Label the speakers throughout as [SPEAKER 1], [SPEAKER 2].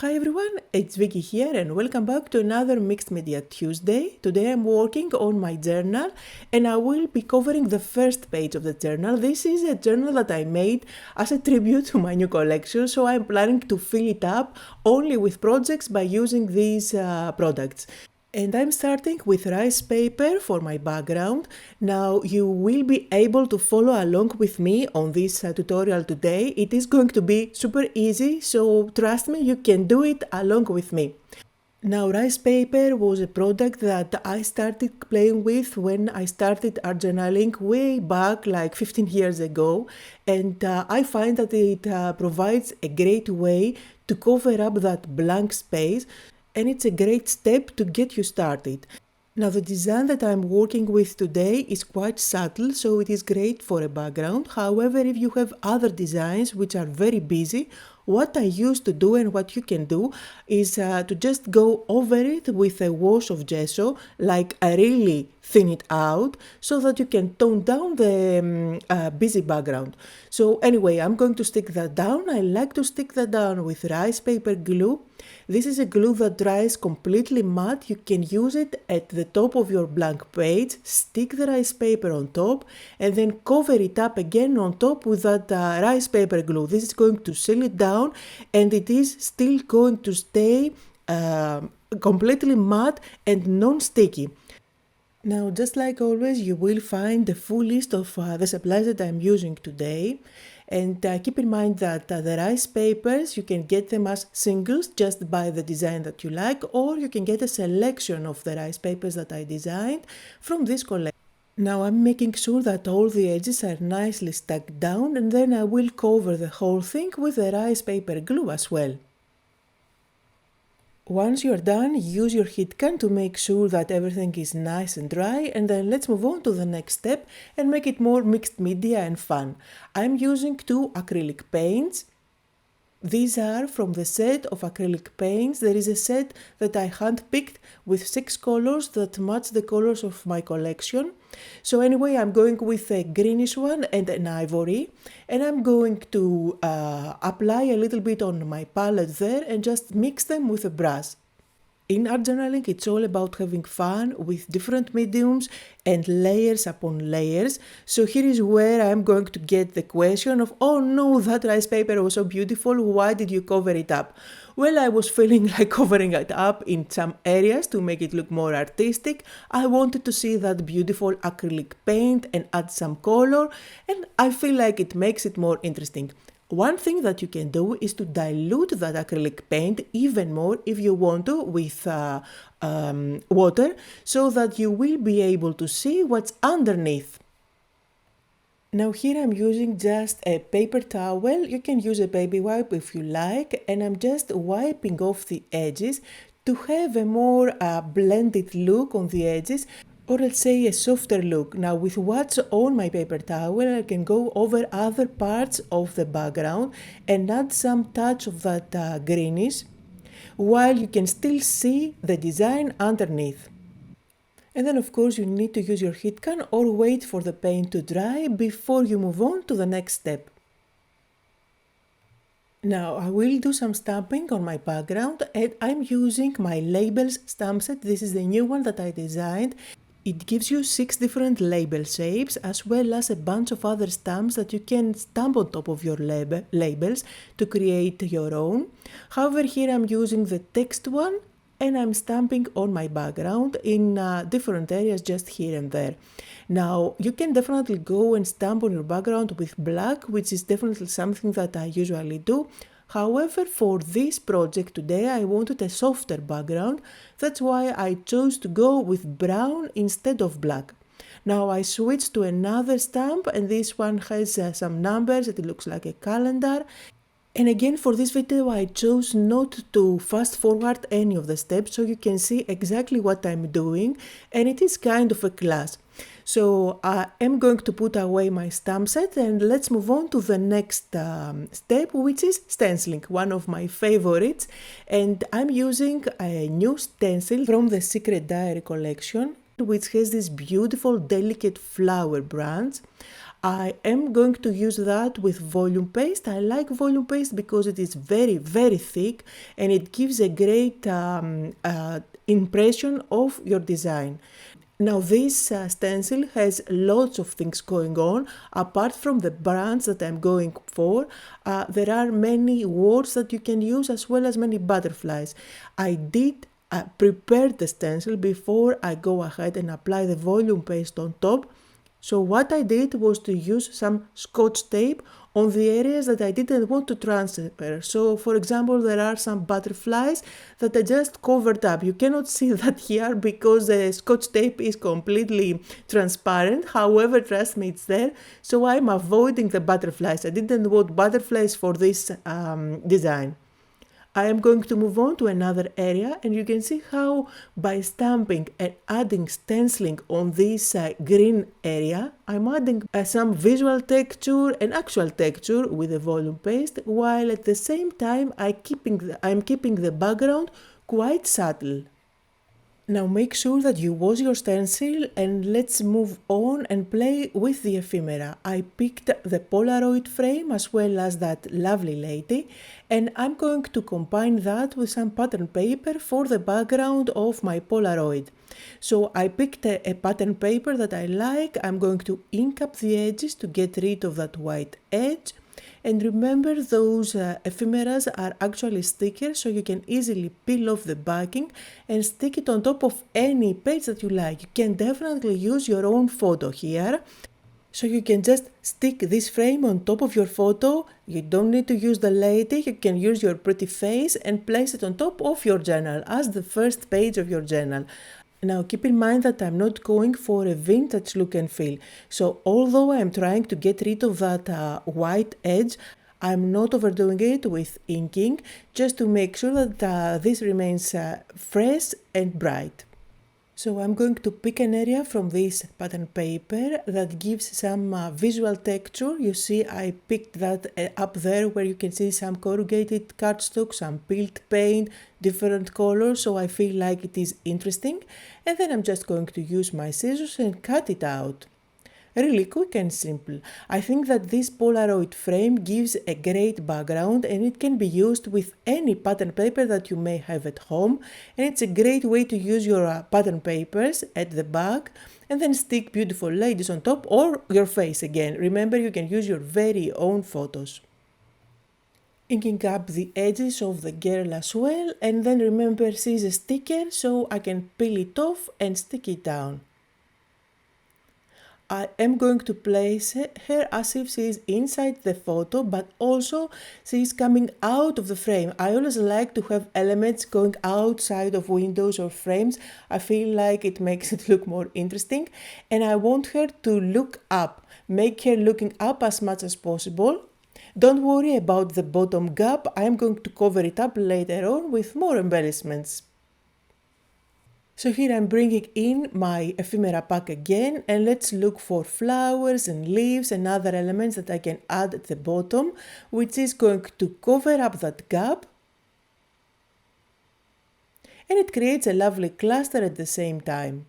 [SPEAKER 1] Hi everyone, it's Vicky here and welcome back to another Mixed Media Tuesday. Today I'm working on my journal and I will be covering the first page of the journal. This is a journal that I made as a tribute to my new collection, so I'm planning to fill it up only with projects by using these products. And I'm starting with rice paper for my background. Now you will be able to follow along with me on this tutorial today. It is going to be super easy, so trust me, you can do it along with me. Now rice paper was a product that I started playing with when I started art journaling way back like 15 years ago, and I find that it provides a great way to cover up that blank space, and it's a great step to get you started. Now the design that I'm working with today is quite subtle, so it is great for a background. However, if you have other designs which are very busy, what I used to do and what you can do is to just go over it with a wash of gesso, like really thin it out so that you can tone down the busy background. So anyway, I'm going to stick that down. I like to stick that down with rice paper glue. This is a glue that dries completely matte. You can use it at the top of your blank page, stick the rice paper on top and then cover it up again on top with that rice paper glue. This is going to seal it down and it is still going to stay completely matte and non-sticky. Now, just like always, you will find the full list of the supplies that I'm using today. And keep in mind that the rice papers, you can get them as singles just by the design that you like, or you can get a selection of the rice papers that I designed from this collection. Now I'm making sure that all the edges are nicely stuck down, and then I will cover the whole thing with the rice paper glue as well. Once you're done, use your heat gun to make sure that everything is nice and dry, and then let's move on to the next step and make it more mixed media and fun. I'm using 2 acrylic paints. These are from the set of acrylic paints. There is a set that I hand-picked with 6 colors that match the colors of my collection. So anyway, I'm going with a greenish one and an ivory, and I'm going to apply a little bit on my palette there and just mix them with a brush. In art journaling, it's all about having fun with different mediums and layers upon layers. So here is where I'm going to get the question of, oh no, that rice paper was so beautiful, why did you cover it up? Well, I was feeling like covering it up in some areas to make it look more artistic. I wanted to see that beautiful acrylic paint and add some color, and I feel like it makes it more interesting. One thing that you can do is to dilute that acrylic paint even more if you want to with water, so that you will be able to see what's underneath. Now here I'm using just a paper towel. You can use a baby wipe if you like, and I'm just wiping off the edges to have a more blended look on the edges, or let's say a softer look. Now with what's on my paper towel, I can go over other parts of the background and add some touch of that greenish, while you can still see the design underneath. And then of course you need to use your heat gun or wait for the paint to dry before you move on to the next step. Now I will do some stamping on my background, and I'm using my Labels stamp set. This is the new one that I designed. It gives you 6 different label shapes as well as a bunch of other stamps that you can stamp on top of your labels to create your own. However, here I'm using the text one and I'm stamping on my background in different areas just here and there. Now you can definitely go and stamp on your background with black, which is definitely something that I usually do. However, for this project today, I wanted a softer background. That's why I chose to go with brown instead of black. Now I switched to another stamp, and this one has some numbers. It looks like a calendar. And again, for this video, I chose not to fast forward any of the steps, so you can see exactly what I'm doing, and it is kind of a class. So I am going to put away my stamp set, and let's move on to the next step, which is stenciling, one of my favorites. And I'm using a new stencil from the Secret Diary collection, which has this beautiful delicate flower branch. I am going to use that with volume paste. I like volume paste because it is very, very thick and it gives a great impression of your design. Now this stencil has lots of things going on. Apart from the brands that I'm going for, there are many words that you can use as well as many butterflies. I did prepare the stencil before I go ahead and apply the volume paste on top. So what I did was to use some Scotch tape on the areas that I didn't want to transfer. So for example, there are some butterflies that I just covered up. You cannot see that here because the Scotch tape is completely transparent. However, trust me, it's there. So I'm avoiding the butterflies. I didn't want butterflies for this design. I am going to move on to another area, and you can see how by stamping and adding stenciling on this green area, I'm adding some visual texture and actual texture with the volume paste, while at the same time I'm keeping the background quite subtle. Now make sure that you wash your stencil and let's move on and play with the ephemera. I picked the Polaroid frame as well as that lovely lady, and I'm going to combine that with some pattern paper for the background of my Polaroid. So I picked a pattern paper that I like. I'm going to ink up the edges to get rid of that white edge. And remember, those ephemeras are actually stickers, so you can easily peel off the backing and stick it on top of any page that you like. You can definitely use your own photo here. So you can just stick this frame on top of your photo. You don't need to use the lady. You can use your pretty face and place it on top of your journal as the first page of your journal. Now keep in mind that I'm not going for a vintage look and feel. So although I'm trying to get rid of that white edge, I'm not overdoing it with inking, just to make sure that this remains fresh and bright. So I'm going to pick an area from this pattern paper that gives some visual texture. You see I picked that up there where you can see some corrugated cardstock, some peeled paint, different colors, so I feel like it is interesting. And then I'm just going to use my scissors and cut it out. Really quick and simple. I think that this Polaroid frame gives a great background and it can be used with any pattern paper that you may have at home, and it's a great way to use your pattern papers at the back and then stick beautiful ladies on top, or your face again. Remember, you can use your very own photos. Inking up the edges of the girl as well, and then remember, she's a sticker, so I can peel it off and stick it down. I am going to place her as if she is inside the photo, but also she is coming out of the frame. I always like to have elements going outside of windows or frames. I feel like it makes it look more interesting, and I want her to look up. Make her looking up as much as possible. Don't worry about the bottom gap. I am going to cover it up later on with more embellishments. So here I'm bringing in my ephemera pack again, and let's look for flowers and leaves and other elements that I can add at the bottom, which is going to cover up that gap. And it creates a lovely cluster at the same time.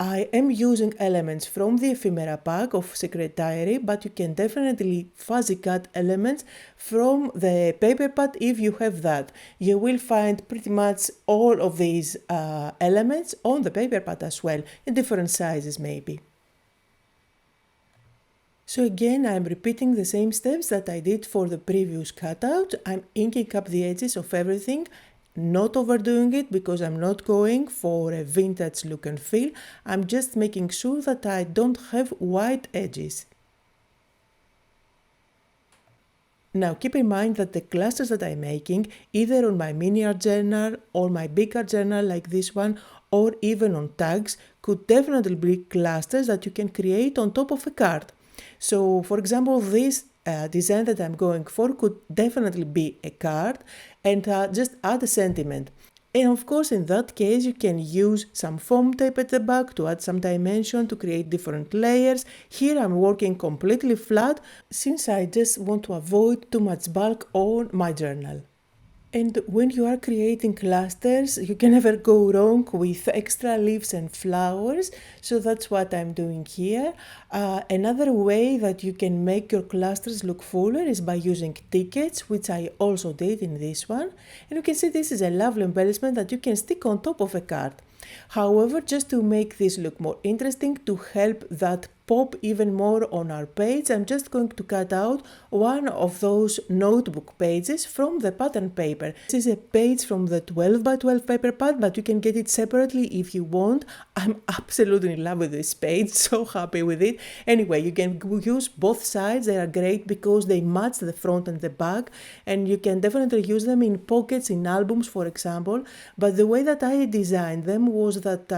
[SPEAKER 1] I am using elements from the ephemera pack of Secret Diary, but you can definitely fuzzy cut elements from the paper pad if you have that. You will find pretty much all of these elements on the paper pad as well, in different sizes maybe. So again, I'm repeating the same steps that I did for the previous cutout. I'm inking up the edges of everything. Not overdoing it because I'm not going for a vintage look and feel. I'm just making sure that I don't have white edges. Now keep in mind that the clusters that I'm making, either on my mini art journal or my big art journal like this one, or even on tags, could definitely be clusters that you can create on top of a card. So for example, this design that I'm going for could definitely be a card, and just add a sentiment. And of course, in that case, you can use some foam tape at the back to add some dimension to create different layers. Here I'm working completely flat since I just want to avoid too much bulk on my journal. And when you are creating clusters, you can never go wrong with extra leaves and flowers. So that's what I'm doing here. Another way that you can make your clusters look fuller is by using tickets, which I also did in this one. And you can see this is a lovely embellishment that you can stick on top of a card. However, just to make this look more interesting, to help that pop even more on our page, I'm just going to cut out one of those notebook pages from the pattern paper. This is a page from the 12 by 12 paper pad, but you can get it separately if you want. I'm absolutely in love with this page, so happy with it. Anyway, you can use both sides. They are great because they match the front and the back, and you can definitely use them in pockets, in albums, for example. But the way that I designed them was that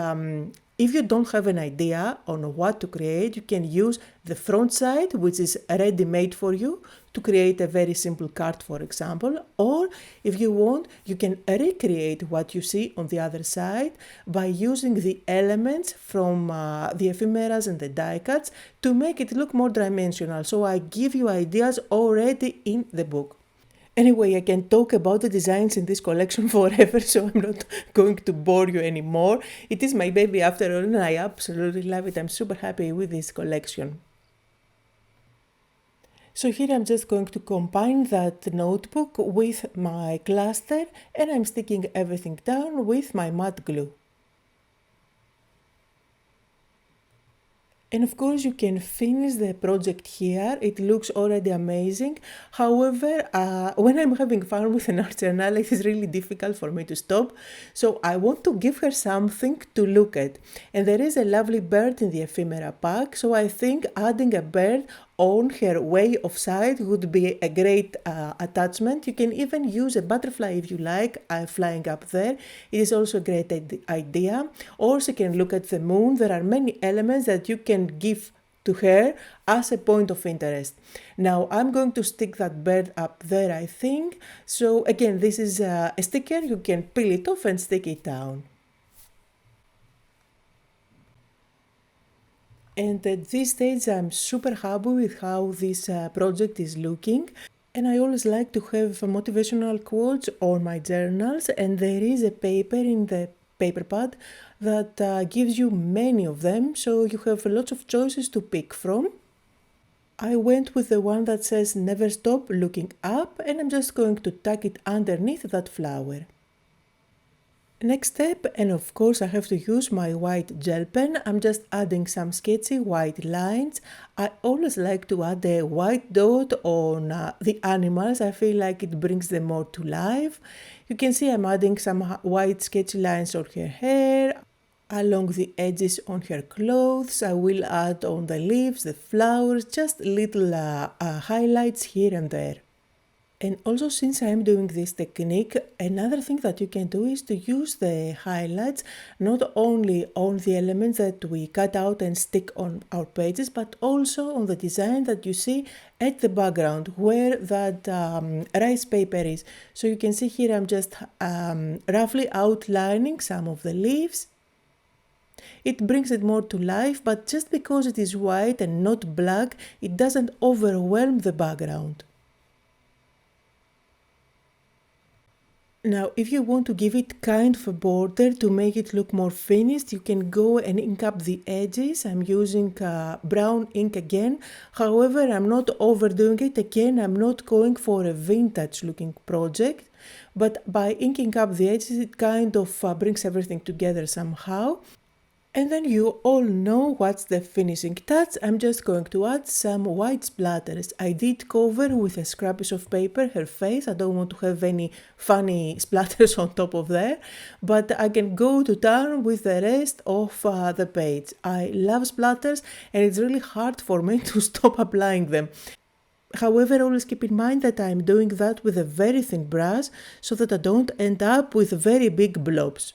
[SPEAKER 1] if you don't have an idea on what to create, you can use the front side, which is ready-made for you, to create a very simple card, for example. Or if you want, you can recreate what you see on the other side by using the elements from the ephemeras and the die cuts to make it look more dimensional. So I give you ideas already in the book. Anyway, I can talk about the designs in this collection forever, so I'm not going to bore you anymore. It is my baby after all, and I absolutely love it. I'm super happy with this collection. So here I'm just going to combine that notebook with my cluster, and I'm sticking everything down with my matte glue. And of course you can finish the project here, it looks already amazing. However, when I'm having fun with an art journal, it is really difficult for me to stop. So I want to give her something to look at. And there is a lovely bird in the ephemera pack, so I think adding a bird on her way of sight would be a great attachment. You can even use a butterfly if you like, flying up there. It is also a great idea. Also, you can look at the moon. There are many elements that you can give to her as a point of interest. Now I'm going to stick that bird up there, I think. So again, this is a sticker. You can peel it off and stick it down. And at this stage I'm super happy with how this project is looking. And I always like to have motivational quotes on my journals, and there is a paper in the paper pad that gives you many of them, so you have lots of choices to pick from. I went with the one that says never stop looking up, and I'm just going to tuck it underneath that flower. Next step, and of course I have to use my white gel pen. I'm just adding some sketchy white lines. I always like to add a white dot on the animals. I feel like it brings them more to life. You can see I'm adding some white sketchy lines on her hair, along the edges on her clothes. I will add on the leaves, the flowers, just little highlights here and there. And also, since I'm doing this technique, another thing that you can do is to use the highlights not only on the elements that we cut out and stick on our pages, but also on the design that you see at the background where that rice paper is. So you can see here I'm just roughly outlining some of the leaves. It brings it more to life, but just because it is white and not black, it doesn't overwhelm the background. Now, if you want to give it kind of a border to make it look more finished, you can go and ink up the edges. I'm using brown ink again. However, I'm not overdoing it. Again, I'm not going for a vintage looking project, but by inking up the edges, it kind of brings everything together somehow. And then you all know what's the finishing touch. I'm just going to add some white splatters. I did cover with a scrap piece of paper her face. I don't want to have any funny splatters on top of there, but I can go to town with the rest of the page. I love splatters, and it's really hard for me to stop applying them. However, always keep in mind that I'm doing that with a very thin brush so that I don't end up with very big blobs.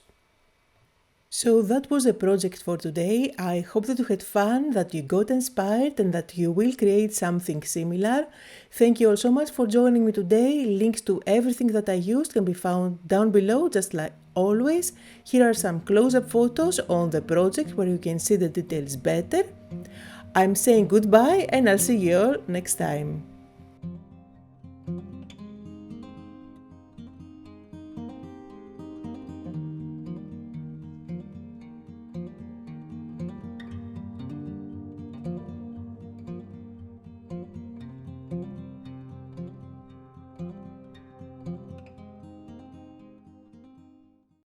[SPEAKER 1] So that was the project for today. I hope that you had fun, that you got inspired, and that you will create something similar. Thank you all so much for joining me today. Links to everything that I used can be found down below, just like always. Here are some close-up photos on the project where you can see the details better. I'm saying goodbye, and I'll see you all next time.